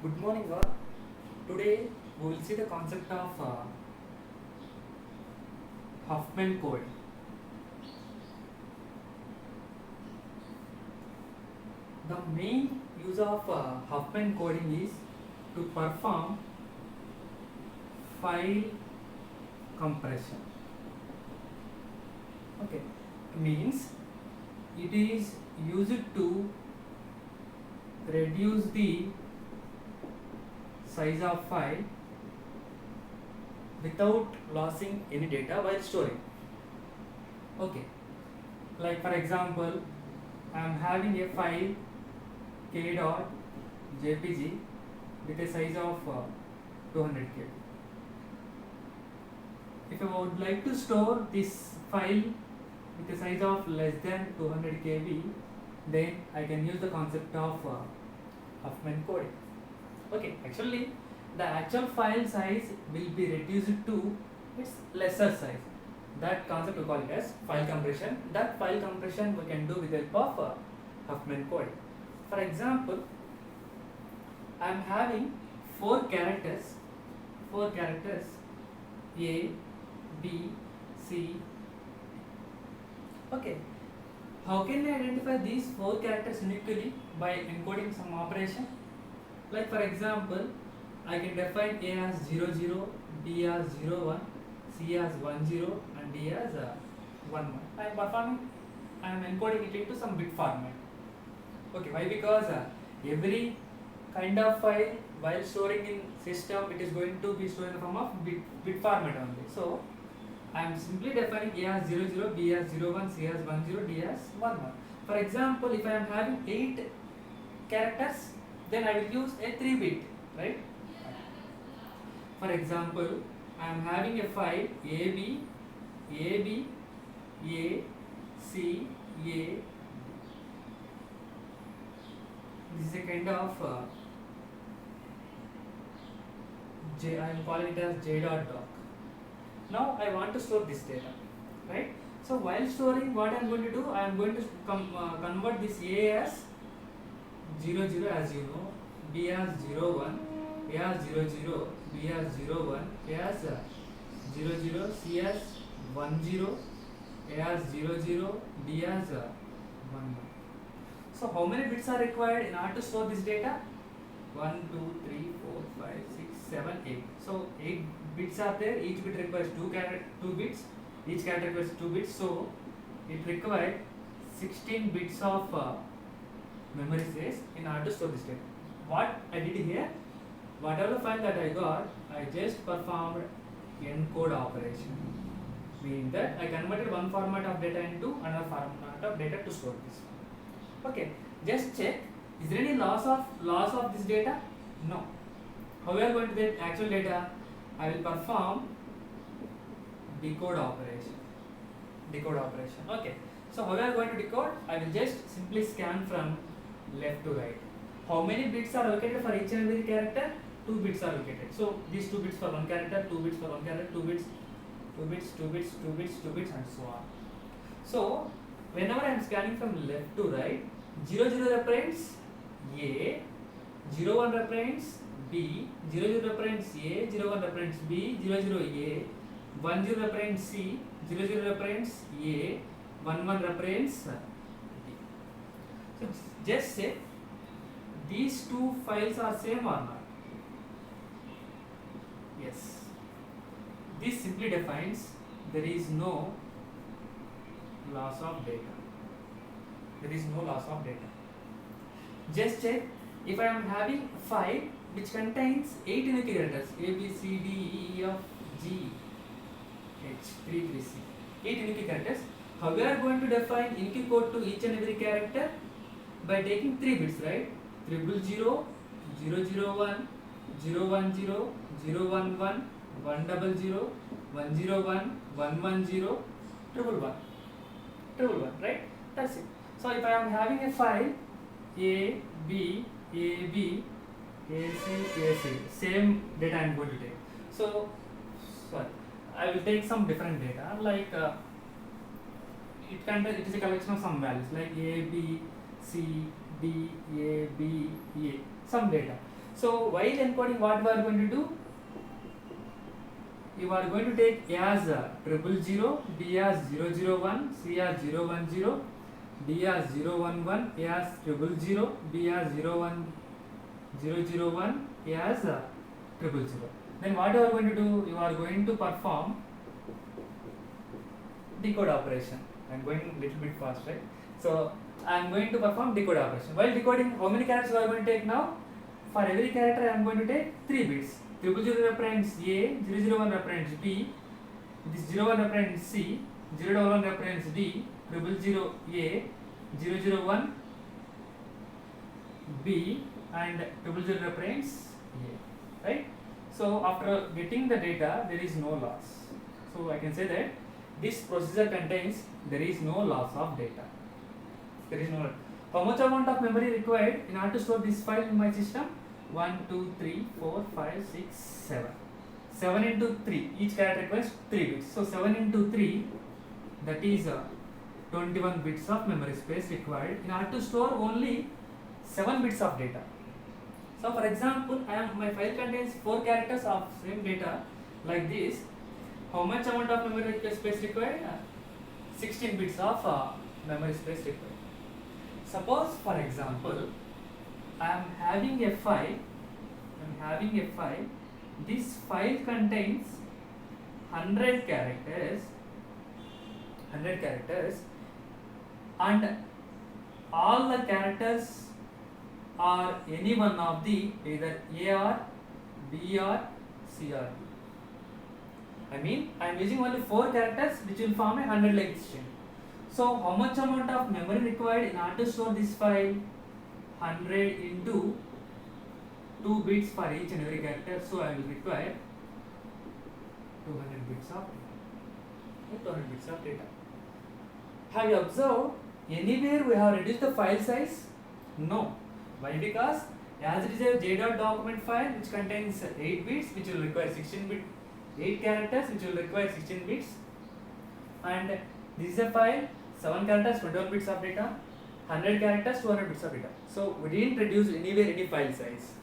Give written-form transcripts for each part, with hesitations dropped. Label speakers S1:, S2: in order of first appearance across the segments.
S1: Good morning all. Today we will see the concept of Huffman code. The main use of Huffman coding is to perform file compression. Okay, means it is used to reduce the size of file without losing any data while storing. Okay, like for example, I am having a file k.jpg with a size of 200 KB. If I would like to store this file with a size of less than 200 KB, then I can use the concept of Huffman coding. Okay, actually the actual file size will be reduced to its lesser size. That concept we call it as file compression. That file compression we can do with the help of Huffman coding. For example, I am having four characters A, B, C. Okay, how can I identify these four characters uniquely by encoding some operation? Like for example, I can define A as 00, B as 01, C as 10 and D as 11. I am encoding it into some bit format. Okay, why? Because every kind of file while storing in system, it is going to be stored in the form of bit format only. So I am simply defining A as 00, B as 01, C as 10, D as 11. For example, if I am having 8 characters, then I will use a 3-bit, right? For example, I am having a file AB, A, C, A. This is a kind of J. I am calling it as j.doc. Now I want to store this data, right? So while storing, what I am going to do, I am going to convert this A as 00 as you know, B as 01, A as 00, B as 01, A as 00, C as 10, A as 00, D as 11. So how many bits are required in order to store this data? 1, 2, 3, 4, 5, 6, 7, 8. So 8 bits are there. Each bit requires 2 bits. Each character requires 2 bits. So it required 16 bits of memory space in order to store this data. What I did here, whatever file that I got, I just performed encode operation, meaning that I converted one format of data into another format of data to store this. Okay, just check, is there any loss of this data? No. How we are going to get actual data? I will perform decode operation. Okay, so how we are going to decode? I will just simply scan from left to right. How many bits are allocated for each and every character? 2 bits are allocated. So these 2 bits for one character, 2 bits for one character, 2 bits, 2 bits, 2 bits, 2 bits, 2 bits, and so on. So whenever I am scanning from left to right, 00 represents A, 01 represents B, 00 represents A, 01 represents B, 00 A, 10 represents C, 00 represents A, 11 represents B. So just say these two files are same or not? Yes. This simply defines there is no loss of data. Just check, if I am having a file which contains 8 unique characters A, B, C, D, E, F, G, H, 3, 3, C, 8 unique characters. How we are going to define unique code to each and every character? By taking 3 bits, right? 000, 001, 010, 011, 100, 101, 110, 111, right? That's it. So if I am having a file A, B, AC, same data I am going to take. So sorry, I will take some different data, like it is a collection of some values like A, B, C, D, A, B, A, some data. So while encoding, what we are going to do? You are going to take A as 000, B as 001, C as 010, D as 011, A as 000, B as 01001, A as 000. Then what you are going to do? You are going to perform decode operation. I am going a little bit fast, right? So I am going to perform decode operation. While decoding, how many characters you are going to take now? For every character, I am going to take 3 bits. 000 represents A, 001 represents B, this 01 represents C, 011 represents D, 000 A, 001 B, and 000 represents A, right? So after getting the data, there is no loss. So I can say that this procedure contains, there is no loss of data. There is no. How much amount of memory required in order to store this file in my system? 1, 2, 3, 4, 5, 6, 7. 7 into 3. Each character requires 3 bits. So 7 into 3, that is 21 bits of memory space required in order to store only 7 bits of data. So for example, my file contains 4 characters of same data like this. How much amount of memory space required? 16 bits of memory space required. Suppose for example, I am having a file. This file contains 100 characters, and all the characters are any one of the either A or B or C or D. I mean, I am using only 4 characters which will form a 100 length string. So how much amount of memory required in order to store this file? 100 into 2 bits for each and every character. So I will require 200 bits of data. Have you observed anywhere we have reduced the file size? No. Why? Because as it is a j.document file which contains 8 bits, which will require 16 bit, 8 characters which will require 16 bits, and this is a file 7 characters 21 bits of data, 100 characters 200 bits of data. So we didn't reduce anywhere any file size.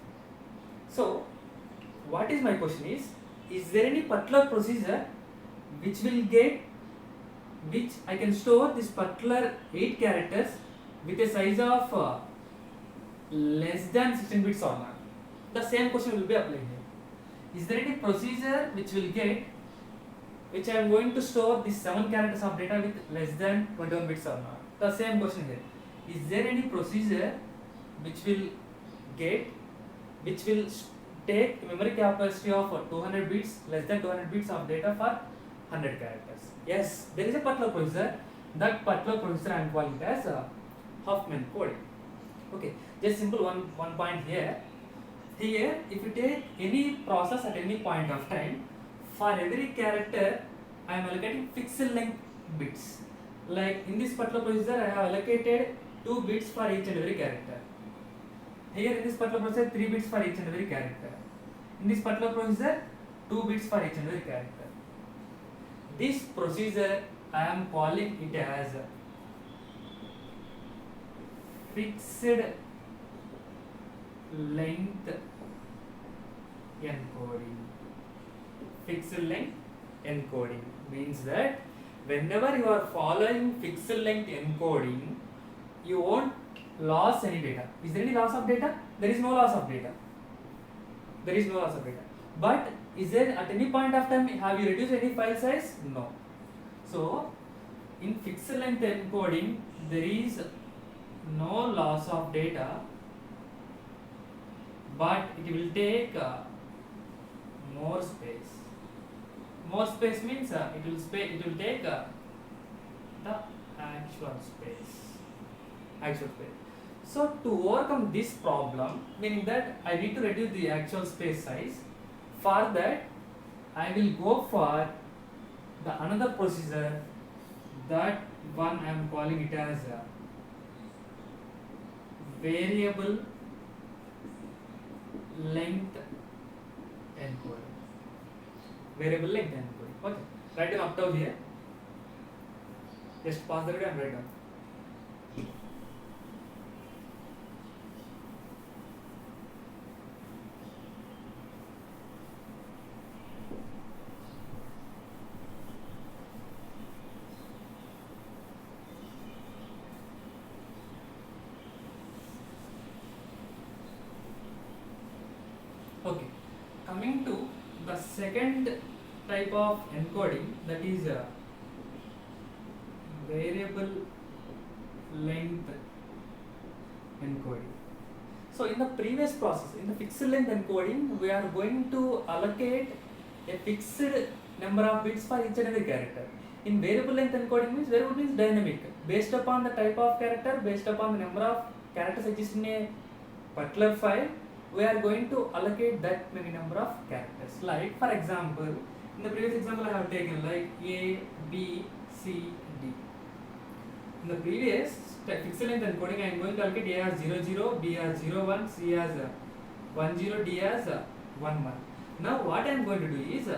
S1: So what is my question is there any particular procedure which I can store this particular 8 characters with a size of less than 16 bits or not? The same question will be applied here. Is there any procedure which I am going to store these 7 characters of data with less than 21 bits or not? The same question here. Is there any procedure which will take memory capacity of 200 bits, less than 200 bits of data for 100 characters? Yes, there is a particular procedure. That particular procedure I am calling it as Huffman coding. Okay, just simple one point here. Here, if you take any process at any point of time, for every character, I am allocating fixed length bits. Like in this particular procedure, I have allocated 2 bits for each and every character. Here in this particular procedure, 3 bits for each and every character. In this particular procedure, 2 bits for each and every character. This procedure, I am calling it as fixed length encoding. Fixed length encoding means that whenever you are following fixed length encoding, you won't lose any data. Is there any loss of data? There is no loss of data. But is there at any point of time have you reduced any file size? No. So in fixed length encoding there is no loss of data, but it will take more space. More space means it will take the actual space. So to overcome this problem, meaning that I need to reduce the actual space size, for that I will go for the another procedure. That one I am calling it as variable length encoding. Okay, write an octave here. Just pause the video and write down. Okay, coming to the second type of encoding, that is variable length encoding. So in the previous process, in the fixed length encoding, we are going to allocate a fixed number of bits for each and every character. In variable length encoding means variable means dynamic, based upon the type of character, based upon the number of characters exist in a particular file, we are going to allocate that many number of characters. Like for example, in the previous example I have taken like A, B, C, D. In the previous fixed length encoding, I am going to allocate A as 0, 0, B as 0, 1, C as 1, 0, D as 1, 1. Now what I am going to do is,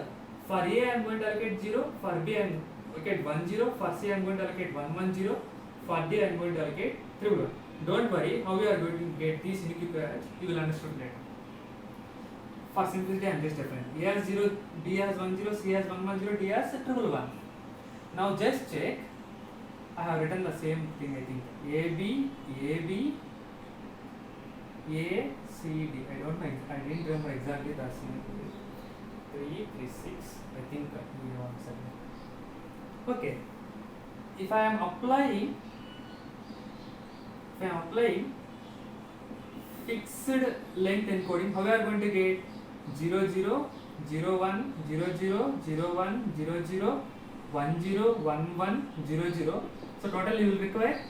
S1: for A I am going to allocate 0, for B I am allocate 1, 0, for C I am going to allocate 1, 1, 0, for D I am going to allocate 3, 1. Don't worry, how you are going to get these unique pairs, you will understand later. For simplicity I am just different. A has 0, B has 1, 0, C has 1, 1, 0, D has 1, 1. Now just check. I have written the same thing, I think. A, B, A, C, D. I don't know, I didn't remember exactly the same. 3, 3, 6. I think we want 7. Okay. If I am applying fixed length encoding, how we are going to get 0, 0, 0, 1, 0, 0, 0, 1, 0, 0, 1, 0, 1, 1, 0, 0. So total you will require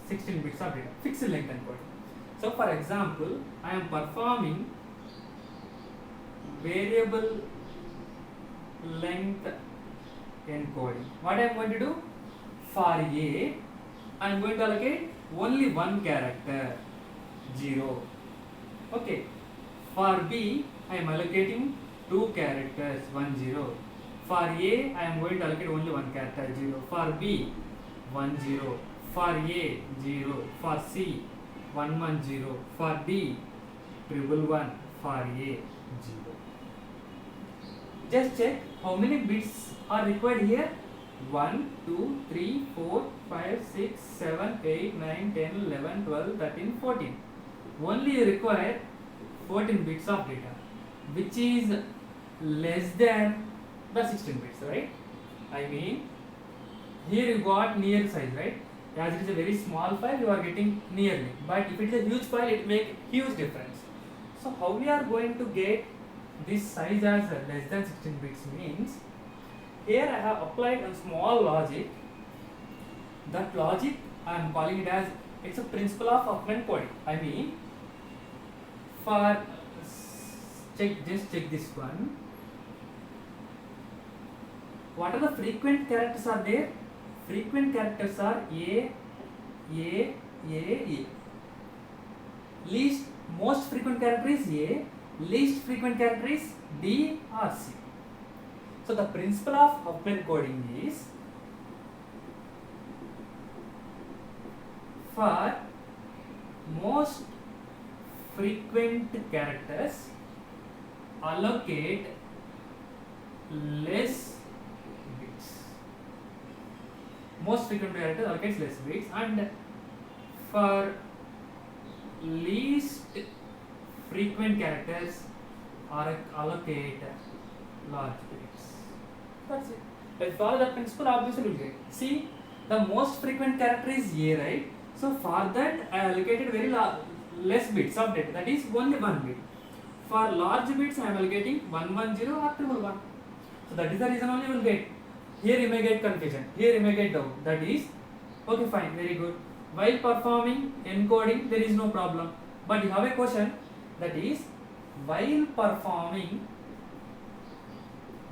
S1: 16 bits of data, fixed length encoding. So for example, I am performing variable length encoding. What I am going to do? For A, I am going to allocate only one character, 0. Okay. For B, I am allocating two characters, 1, 0. For A, I am going to allocate only one character, 0. For B, 1, 0. For A, 0. For C, 1, 1, 0. For D, 1, 1. For A, 0. Just check how many bits are required here. 1, 2, 3, 4, 5, 6, 7, 8, 9, 10, 11, 12, 13, 14. Only you require 14 bits of data, which is less than the 16 bits, right? I mean, here you got near size, right? As it is a very small file, you are getting nearly. But if it is a huge file, it make huge difference. So how we are going to get this size as less than 16 bits means, here I have applied a small logic. That logic I am calling it as, it's a principle of Huffman coding. I mean, for just check this one. What are the frequent characters are there? Frequent characters are A. Most frequent character is A. Least frequent character is D or C. So the principle of Huffman coding is, for most frequent characters, allocate less bits. Most frequent characters allocates less bits, and for least frequent characters allocate large bits. That's it. If you follow that principle, obviously you will get. See, the most frequent character is A, right? So for that I allocated very less bits of data, that is only one bit. For large bits I am allocating 1, 1, 0 or 1, 1. So that is the reason only you will get. Here you may get confusion, here you may get doubt. That is, okay, fine, very good. While performing encoding, there is no problem. But you have a question, that is, while performing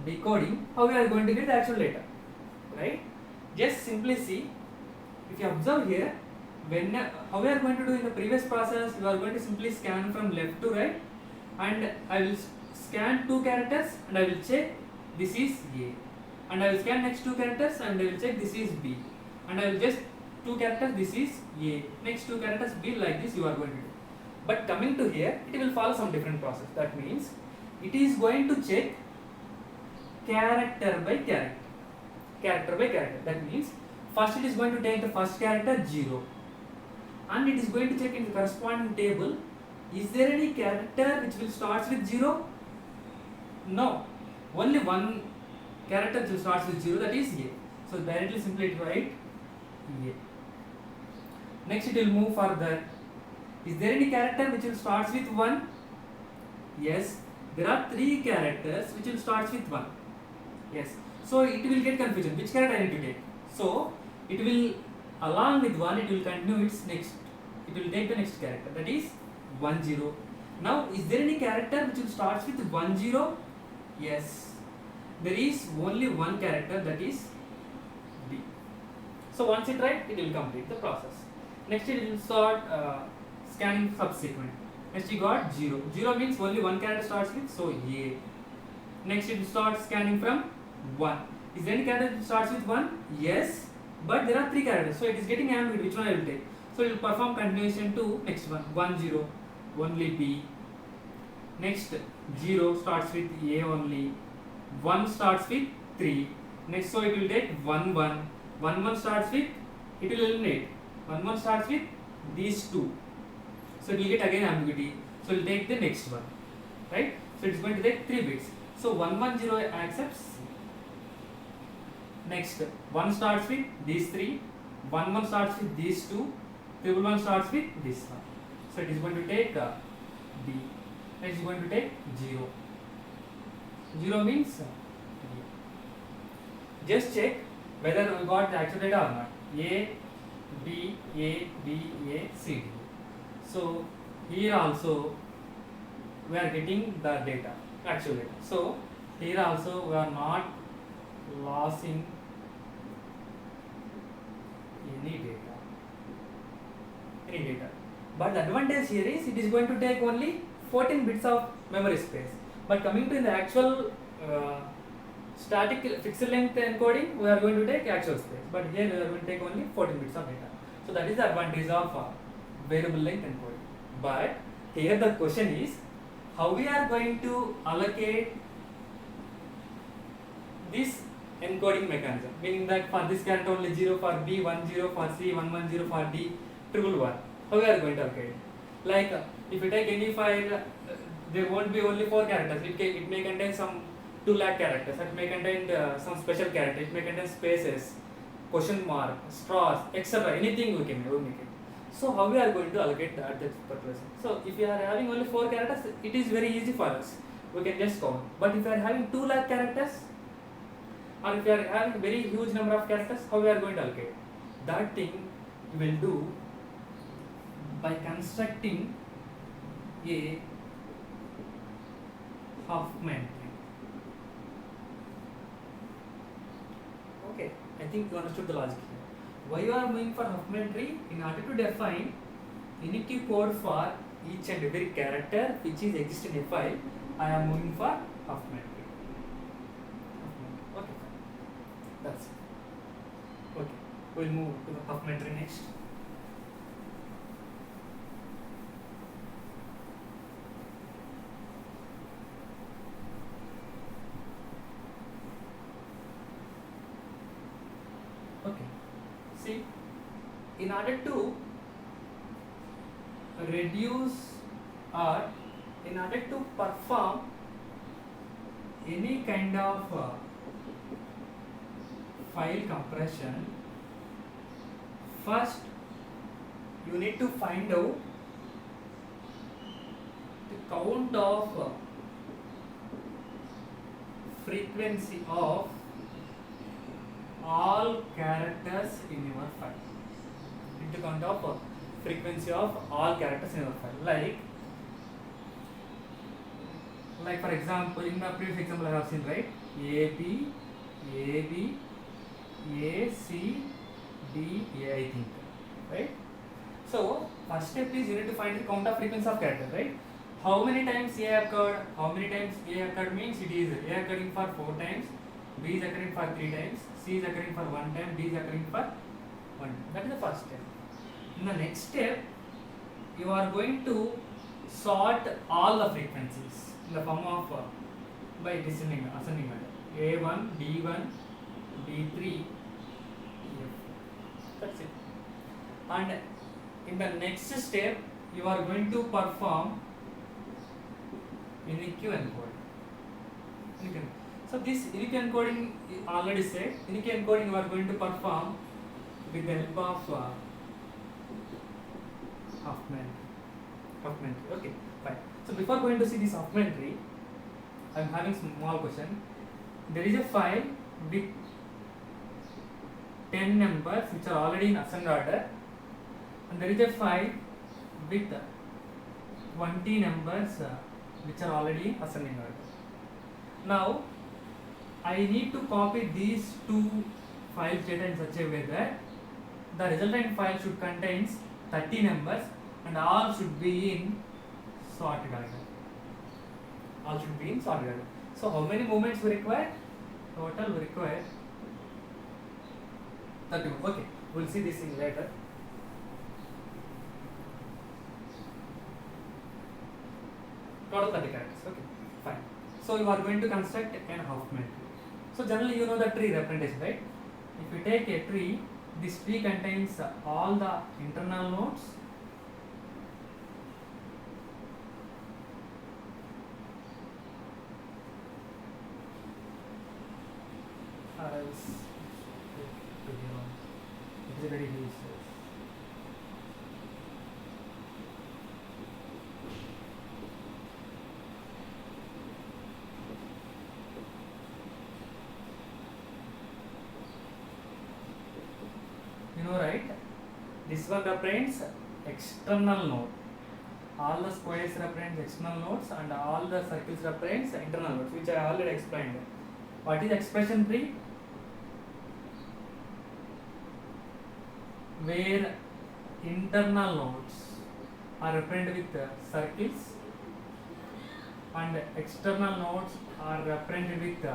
S1: decoding, how we are going to get the actual data, right? Just simply see, if you observe here, how we are going to do in the previous process, we are going to simply scan from left to right, and I will scan two characters and I will check this is A, and I will scan next two characters and I will check this is B, and I will just two characters, this is A, next two characters B, like this you are going to do. But coming to here, it will follow some different process. That means it is going to check character by character. That means first it is going to take the first character 0, and it is going to check in the corresponding table is there any character which will starts with 0? No, only one character which starts with 0, that is A. So directly simply write A. Next it will move further. Is there any character which will starts with 1? Yes, there are 3 characters which will starts with 1. Yes, so it will get confusion. Which character I need to take? So it will, along with 1, it will continue its next. It will take the next character, that is 1 0. Now, is there any character which will starts with 1 0? Yes, there is only one character, that is B. So once it write, it will complete the process. Next it will start scanning subsequent. Next you got 0. 0 means only one character starts with, so A. Next it will start scanning from 1. Is there any character that starts with 1? Yes, but there are 3 characters, so it is getting ambiguous. Which one I will take? So it will perform continuation to next one. 1 0, only B. Next 0 starts with A only. 1 starts with 3. Next, so it will take 1 1. 1 1 starts with, it will eliminate. 1 1 starts with these 2. So it will get again ambiguity. So it will take the next one. Right? So it is going to take 3 bits. So 1 1 0 accepts C. Next 1 starts with these 3. 1 1 starts with these 2. 1 1 starts with this one. So it is going to take B. Next is going to take 0. 0 means B. Just check whether we got the actual data or not. A, B, A, B, A, C, D. So here also we are getting the data, actual data. So here also we are not losing any data. But the advantage here is it is going to take only 14 bits of memory space. But coming to the actual static fixed length encoding, we are going to take actual space. But here we are going to take only 14 bits of data. So that is the advantage of variable length encoding. But here the question is, how we are going to allocate this encoding mechanism, meaning that for this character only 0, for B 1 0, for C 1 1 0, for D 1 1. How we are going to allocate? Like if you take any file, there won't be only 4 characters. It may contain some 2 lakh characters. It may contain some special characters. It may contain spaces, question mark, straws, etc. Anything we can make it. So how we are going to allocate that particular thing? So if you are having only 4 characters, it is very easy for us. We can just count. But if you are having 2 lakh characters, or if you are having very huge number of characters, how we are going to allocate? That thing we will do by constructing a Huffman tree. Okay, I think you understood the logic here. Why you are moving for Huffman tree? In order to define unique code for each and every character which is exist in a file, I am moving for Huffman tree. Okay, that's it. Okay, we'll move to the Huffman tree next. Okay, see, in order to reduce or in order to perform any kind of file compression, first you need to find out the count of frequency of all characters in your file. Need to count of frequency of all characters in your file. Like for example, in the previous example I have seen, right? A B, A C, D, A, I think, right? So first step is you need to find the count of frequency of characters, right? How many times A occurred? How many times A occurred means it is A occurring for 4 times, B is occurring for 3 times, C is occurring for 1 time, D is occurring for 1 time. That is the first step. In the next step, you are going to sort all the frequencies in the form of by ascending order. A1, B1, B3, F. That's it. And in the next step, you are going to perform unique encode. So this unique encoding already said. Unique encoding you are going to perform with the help of Huffman. Huffman tree. Okay, fine. So before going to see this Huffman tree, I am having small question. There is a file with 10 numbers which are already in ascending order, and there is a file with 20 numbers which are already ascending order. Now I need to copy these two files data in such a way that the resultant file should contain 30 numbers and all should be in sorted order. All should be in sorted order. So how many movements we require? Total we require 31. Okay, we'll see this in later. Total 30 characters. Okay, fine. So you are going to construct an Huffman tree. So generally you know the tree representation, right? If you take a tree, this tree contains all the internal nodes, or else it is very huge. You know, right? This one represents external node. All the squares represent external nodes and all the circles represent internal nodes, which I already explained. What is expression tree? Where internal nodes are represented with circles and external nodes are represented with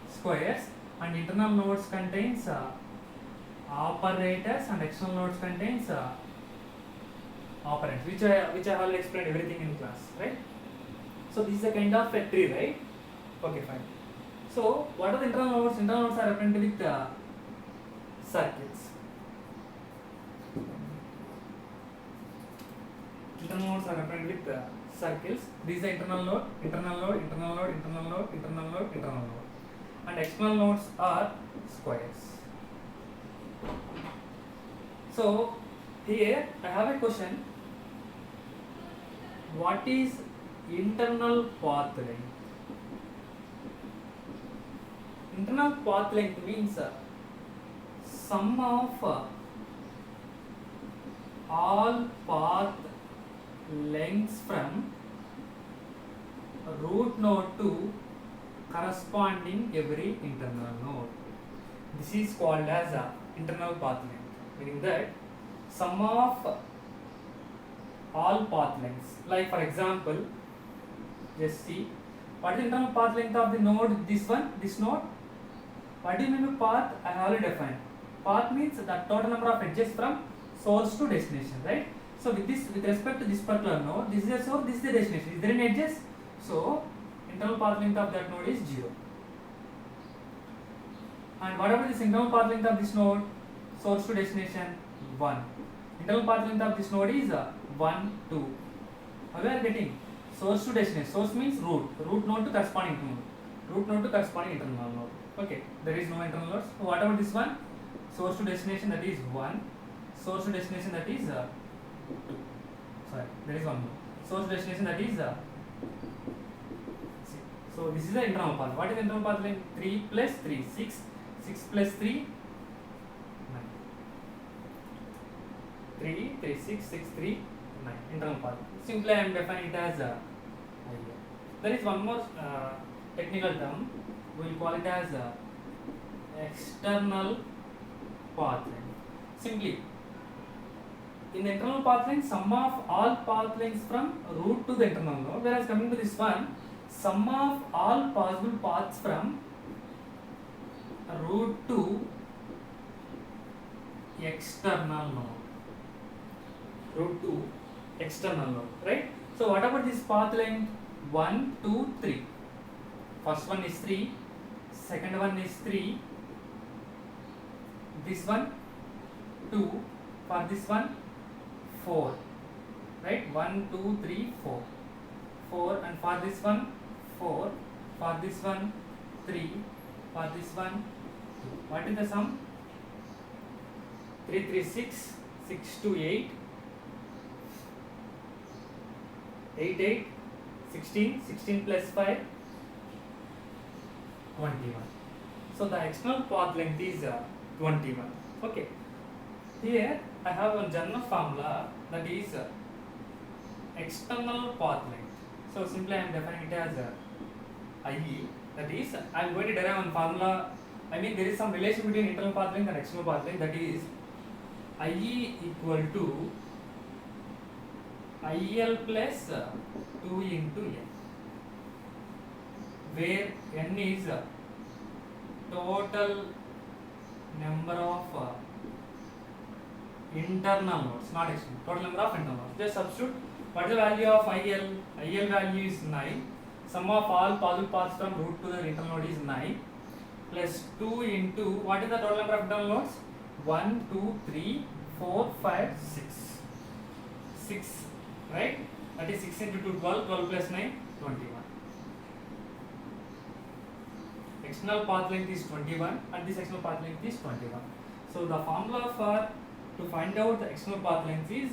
S1: squares, and internal nodes contains operators and external nodes contains operands, which I already explained everything in class, right? So this is a kind of a tree, right? Okay, fine. So what are the internal nodes? Internal nodes are represented with circles. Internal nodes are represented with circles. This is the internal node, internal node, internal node, internal node, internal node, internal node, and external nodes are squares. So here I have a question. What is internal path length? Internal path length means sum of all path lengths from root node to corresponding every internal node. This is called as internal path length, meaning that sum of all path lengths. Like for example, just see what is the internal path length of the node, this one, this node. What do you mean by path? I have already defined. Path means the total number of edges from source to destination, right? So with respect to this particular node, this is the source, this is the destination. Is there any edges? So internal path length of that node is 0. And whatever this internal path length of this node, source to destination, 1. Internal path length of this node is 1, 2. How we are getting? Source to destination. Source means root node to corresponding node, root node to corresponding internal node. Okay, there is no internal nodes. So whatever this one, source to destination, that is 1. Source to destination, that is 2. Sorry, there is one more. Source to destination, that is so this is the internal path. What is the internal path length? 3 plus 3, 6. 6 plus 3, 9. 3, 3, 6, 6, 3, 9. Internal path. Simply I am defining it as idea. There is one more technical term. We will call it as external path length. Simply, in the internal path length, sum of all path lengths from root to the internal node. Whereas coming to this one, sum of all possible paths from root to external node. Root to external node, right? So what about this path length? 1, 2, 3. First one is 3, second one is 3, this one 2, for this one 4, right? 1, 2, 3, 4. 4, and for this one 4, for this one 3, for this one 2. What is the sum? 3 3 6, 6 2 8, 8 8, 16, 16 plus 5, 21. So the external path length is 21. Okay. Here I have a general formula, that is external path length. So simply I am defining it as IE. That is, I am going to derive one formula. I mean, there is some relation between internal path length and external path length. That is IE equal to IL plus 2 into n, where n is total number of internal nodes, not external. Total number of internal nodes. Just substitute. What is the value of IL? IL value is 9. Sum of all possible paths from root to the internal node is 9, plus 2 into, what is the total number of internal nodes? 1, 2, 3, 4, 5, 6. 6, right? That is 6 into 2, 12. 12 plus 9, 21. External path length is 21 and this external path length is 21. So the formula for to find out the external path length is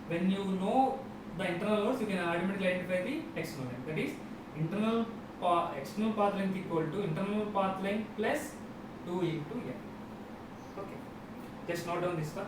S1: when you know the internal nodes, you can automatically identify the external length. That is external path length equal to internal path length plus 2 into n. Okay, just note down this one.